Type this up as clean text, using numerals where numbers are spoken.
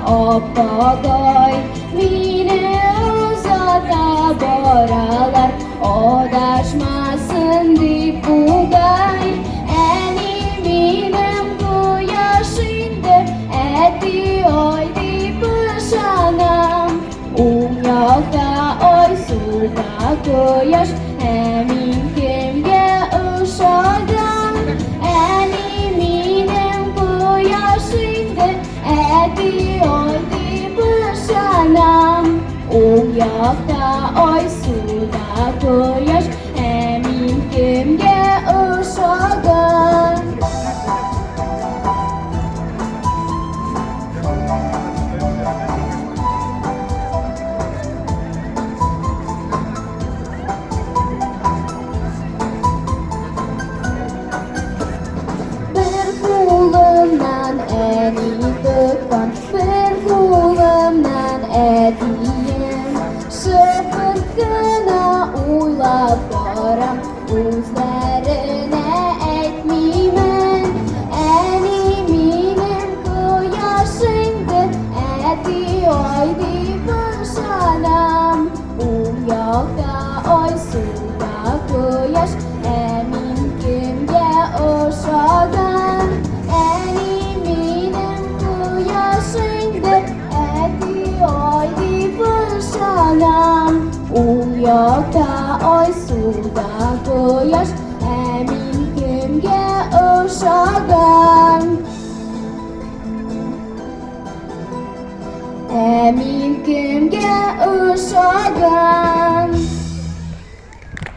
Oppogoy meni uzata boralar, adashmasin deb bugay. Ani menim quyoshimda ati oy deb ishonam. O'ng yoqda oy, suvda quyosh, men kimga o'xshagan? Ani menim quyoshimda ati oy deb ishonam. O'ng yoqda oy, suvda quyosh, men kimga o'xshagan? Bir qo'limdan ani tutgan, bir qo'limdan atiyim. Shirpirgina o'ylab boram, o'zlarini aytmayman. Ani menim quyoshimda ati oy deb ishonam. O'ng yoqda oy, suvda quyosh, men kimga o'xshagan? Ani menim quyoshimda ati oy deb ishonam. O'ng yoqda oy, suvda quyosh, men kimga o'xshagan? Men kimga o'xshagan?